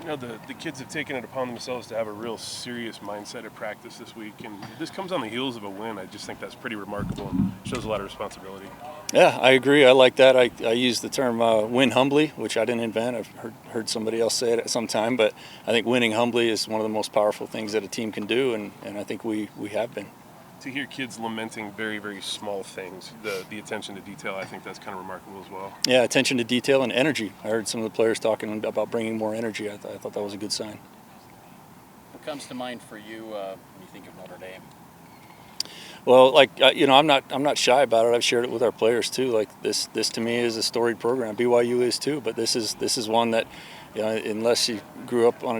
I know the kids have taken it upon themselves to have a real serious mindset at practice this week, and this comes on the heels of a win. I just think that's pretty remarkable and shows a lot of responsibility. Yeah, I agree. I like that. I use the term win humbly, which I didn't invent. I've heard somebody else say it at some time, but I think winning humbly is one of the most powerful things that a team can do, and I think we have been. To hear kids lamenting very, very small things, the attention to detail, I think that's kind of remarkable as well. Yeah, attention to detail and energy. I heard some of the players talking about bringing more energy. I thought that was a good sign. What comes to mind for you when you think of Notre Dame? Well, I'm not shy about it. I've shared it with our players too. Like this to me is a storied program. BYU is too, but this is one that, unless you grew up in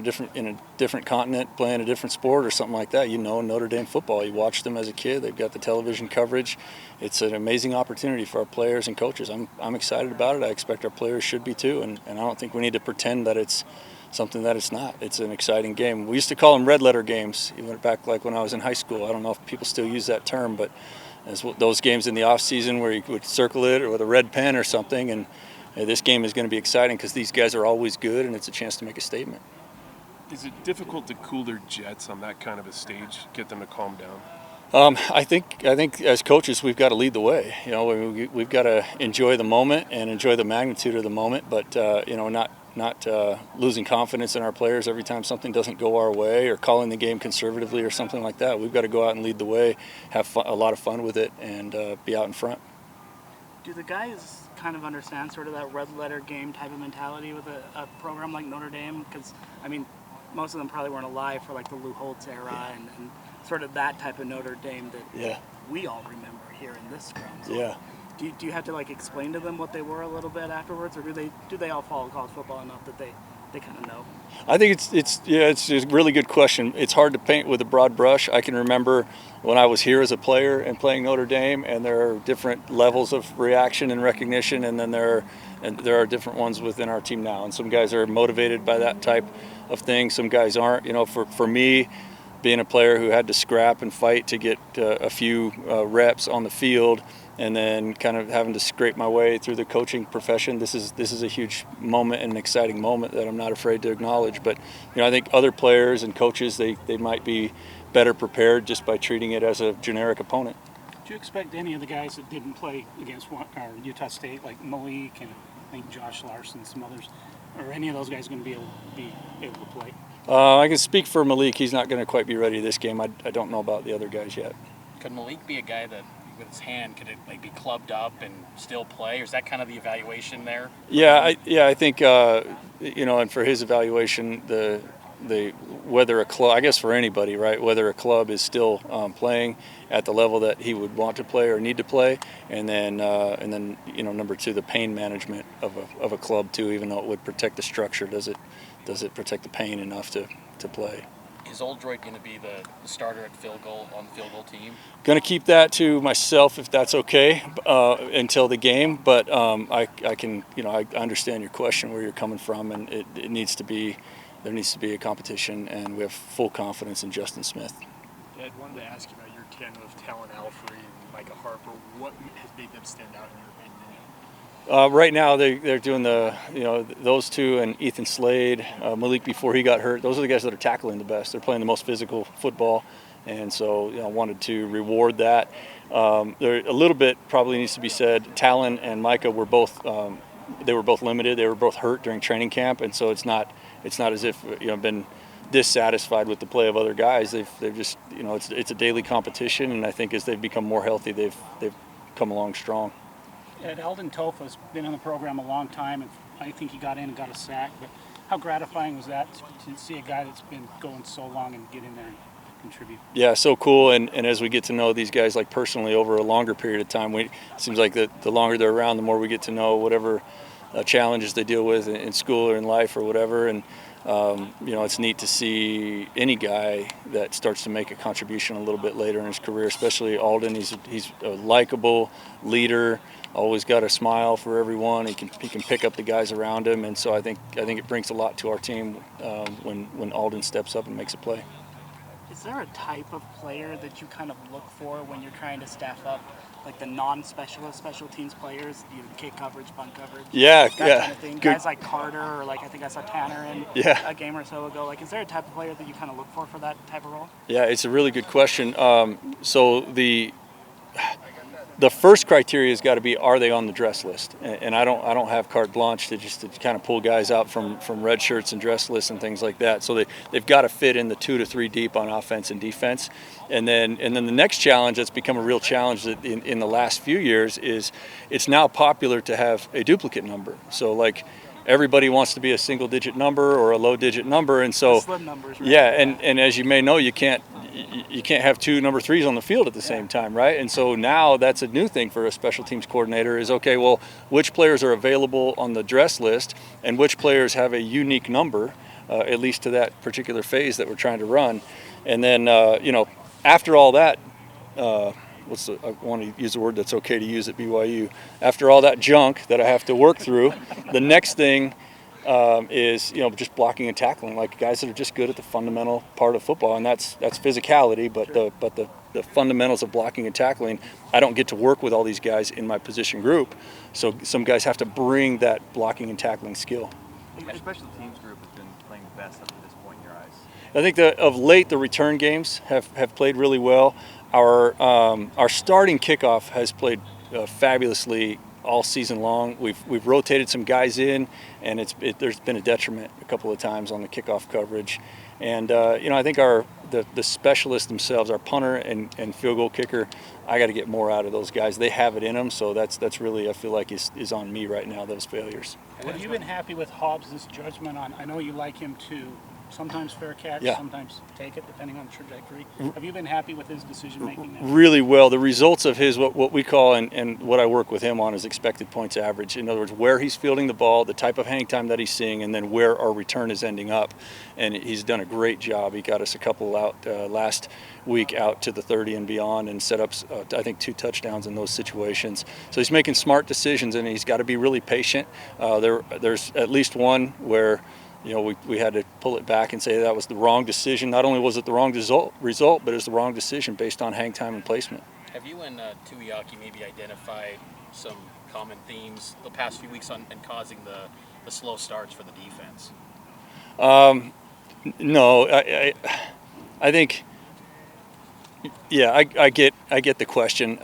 a different continent playing a different sport or something like that, Notre Dame football. You watched them as a kid. They've got the television coverage. It's an amazing opportunity for our players and coaches. I'm excited about it. I expect our players should be too, and I don't think we need to pretend that it's something that it's not. It's an exciting game. We used to call them red letter games, even back like when I was in high school. I don't know if people still use that term, but as those games in the off season where you would circle it or with a red pen or something. And this game is going to be exciting because these guys are always good, and it's a chance to make a statement. Is it difficult to cool their jets on that kind of a stage, get them to calm down? I think as coaches we've got to lead the way. We've got to enjoy the moment and enjoy the magnitude of the moment, but not losing confidence in our players every time something doesn't go our way or calling the game conservatively or something like that. We've got to go out and lead the way, have a lot of fun with it, and be out in front. Do the guys kind of understand sort of that red letter game type of mentality with a program like Notre Dame? Because, most of them probably weren't alive for like the Lou Holtz era and sort of that type of Notre Dame that we all remember here in this scrum. So Yeah. Do you have to like explain to them what they were a little bit afterwards, or do they all follow college football enough that they kind of know? I think it's a really good question. It's hard to paint with a broad brush. I can remember when I was here as a player and playing Notre Dame, and there are different levels of reaction and recognition, and then there are different ones within our team now. And some guys are motivated by that type of thing. Some guys aren't. For me, being a player who had to scrap and fight to get a few reps on the field, and then kind of having to scrape my way through the coaching profession, this is a huge moment and an exciting moment that I'm not afraid to acknowledge. But I think other players and coaches, they might be better prepared just by treating it as a generic opponent. Do you expect any of the guys that didn't play against Utah State, like Malik and I think Josh Larson and some others, are any of those guys going to be able to play? I can speak for Malik. He's not going to quite be ready this game. I don't know about the other guys yet. Could Malik be a guy that, with his hand, could it be clubbed up and still play, or is that kind of the evaluation there? I think and for his evaluation, the whether a club, I guess for anybody, right, whether a club is still playing at the level that he would want to play or need to play, and then number two, the pain management of a club too. Even though it would protect the structure, does it protect the pain enough to play? Is Oldroyd going to be the starter at field goal on the field goal team? Going to keep that to myself if that's okay until the game. But I understand your question, where you're coming from, and there needs to be a competition, and we have full confidence in Justin Smith. Ed, wanted to ask you about your tandem of Talon Alfrey and Micah Harper. What has made them stand out in your opinion? Right now they're doing those two and Ethan Slade, Malik before he got hurt. Those are the guys that are tackling the best. They're playing the most physical football, and so wanted to reward that. There a little bit probably needs to be said. Talon and Micah were both limited. They were both hurt during training camp, and so it's not as if been dissatisfied with the play of other guys. They've just it's a daily competition, and I think as they've become more healthy, they've come along strong. Ed, Eldon Tofa's been in the program a long time, and I think he got in and got a sack. But how gratifying was that to see a guy that's been going so long and get in there and contribute? Yeah, so cool. And as we get to know these guys like personally over a longer period of time, it seems like the longer they're around, the more we get to know whatever challenges they deal with in school or in life or whatever. And it's neat to see any guy that starts to make a contribution a little bit later in his career, especially Alden. He's a likable leader. Always got a smile for everyone. He can pick up the guys around him, and so I think it brings a lot to our team when Alden steps up and makes a play. Is there a type of player that you kind of look for when you're trying to staff up like the non-specialist special teams players, kick coverage, punt coverage, Yeah, that yeah. kind of thing. Good. Guys like Carter, or like I think I saw Tanner in Yeah. a game or so ago. Like, is there a type of player that you kind of look for that type of role? Yeah, it's a really good question. So the first criteria has got to be, are they on the dress list? And I don't have carte blanche to kind of pull guys out from red shirts and dress lists and things like that. So they've got to fit in the 2 to 3 deep on offense and defense. And then the next challenge that's become a real challenge in the last few years is it's now popular to have a duplicate number. So like everybody wants to be a single digit number or a low digit number, and so The slim numbers, right? yeah, and as you may know, you can't have 2 number 3s on the field at the same time, right? And so now that's a new thing for a special teams coordinator is, okay, well, which players are available on the dress list and which players have a unique number, at least to that particular phase that we're trying to run. And then, after all that, I want to use a word that's okay to use at BYU. After all that junk that I have to work through, the next thing is just blocking and tackling, like guys that are just good at the fundamental part of football, and that's physicality. But the fundamentals of blocking and tackling, I don't get to work with all these guys in my position group. So some guys have to bring that blocking and tackling skill. Your special teams group has been playing the best up to this point in your eyes. I think that of late the return games have played really well. Our starting kickoff has played fabulously all season long. We've rotated some guys in, and there's been a detriment a couple of times on the kickoff coverage. And I think the specialists themselves, our punter and field goal kicker, I got to get more out of those guys. They have it in them, so that's really, I feel like is on me right now, those failures. Have you been happy with Hobbs' judgment on? I know you like him to sometimes fair catch, Yeah. sometimes take it, depending on the trajectory. Have you been happy with his decision making now? Really well. The results of his, what we call, and what I work with him on, is expected points average. In other words, where he's fielding the ball, the type of hang time that he's seeing, and then where our return is ending up. And he's done a great job. He got us a couple out last week out to the 30 and beyond, and set up, I think, 2 touchdowns in those situations. So he's making smart decisions, and he's got to be really patient. There's at least one where we had to pull it back and say that was the wrong decision. Not only was it the wrong result, but it was the wrong decision based on hang time and placement. Have you and Tuiaki maybe identified some common themes the past few weeks in causing the slow starts for the defense? No, I think, yeah, I get the question.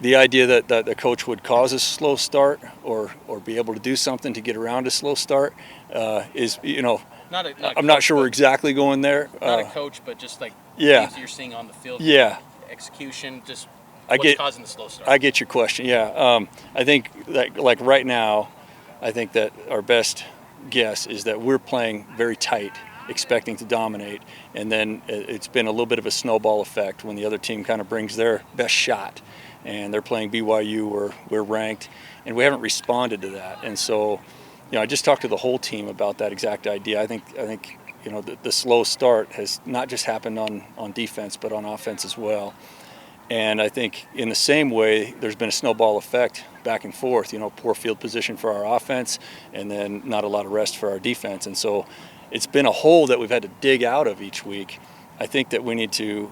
The idea that the coach would cause a slow start or be able to do something to get around a slow start is, I'm not sure we're exactly going there. Not a coach, but just like yeah. things you're seeing on the field. Yeah. Execution, just I what's get- causing the slow start. I get your question. Yeah, I think that, like right now, I think that our best guess is that we're playing very tight, expecting to dominate, and then it's been a little bit of a snowball effect when the other team kind of brings their best shot, and they're playing BYU where we're ranked, and we haven't responded to that. And so, I just talked to the whole team about that exact idea. I think the slow start has not just happened on defense, but on offense as well. And I think in the same way, there's been a snowball effect back and forth, poor field position for our offense, and then not a lot of rest for our defense. And so it's been a hole that we've had to dig out of each week. I think that we need to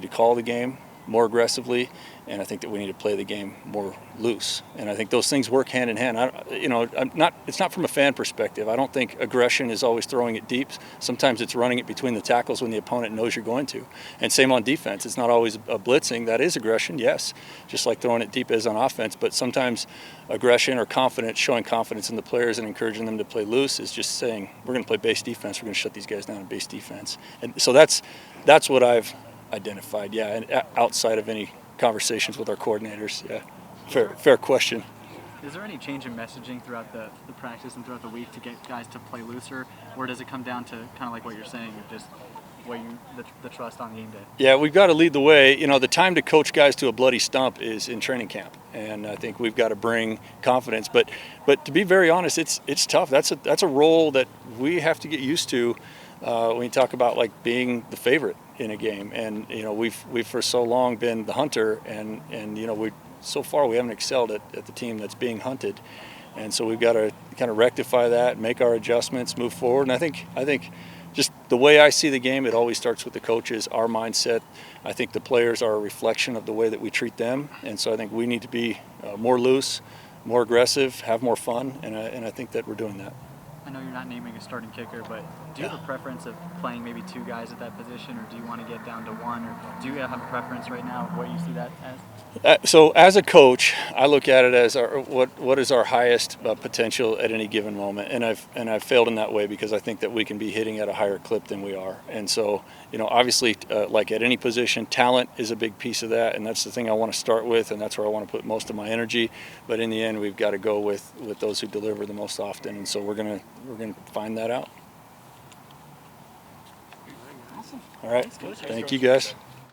call the game more aggressively, and I think that we need to play the game more loose. And I think those things work hand in hand. It's not from a fan perspective. I don't think aggression is always throwing it deep. Sometimes it's running it between the tackles when the opponent knows you're going to. And same on defense. It's not always a blitzing. That is aggression, yes, just like throwing it deep is on offense. But sometimes aggression or confidence, showing confidence in the players and encouraging them to play loose, is just saying, we're going to play base defense. We're going to shut these guys down in base defense. And so that's what I've identified, yeah, and outside of any conversations with our coordinators. Yeah, fair question. Is there any change in messaging throughout the practice and throughout the week to get guys to play looser, or does it come down to kind of like what you're saying, just the trust on game day? Yeah, we've got to lead the way. The time to coach guys to a bloody stump is in training camp, and I think we've got to bring confidence. But to be very honest, it's tough. That's a role that we have to get used to when you talk about like being the favorite in a game. And we've for so long been the hunter, and so far we haven't excelled at the team that's being hunted. And so we've got to kind of rectify that, make our adjustments, move forward. And I think just the way I see the game, it always starts with the coaches, our mindset. I think the players are a reflection of the way that we treat them, and so I think we need to be more loose, more aggressive, have more fun, and I think that we're doing that. I know you're not naming a starting kicker, but do you have a preference of playing maybe two guys at that position, or do you want to get down to one, or do you have a preference right now of what you see that as? So as a coach, I look at it as what is our highest potential at any given moment, and I've failed in that way because I think that we can be hitting at a higher clip than we are. And so, obviously, like at any position, talent is a big piece of that, and that's the thing I want to start with, and that's where I want to put most of my energy. But in the end, we've got to go with those who deliver the most often, and so we're gonna find that out. Awesome. All right, thank you guys.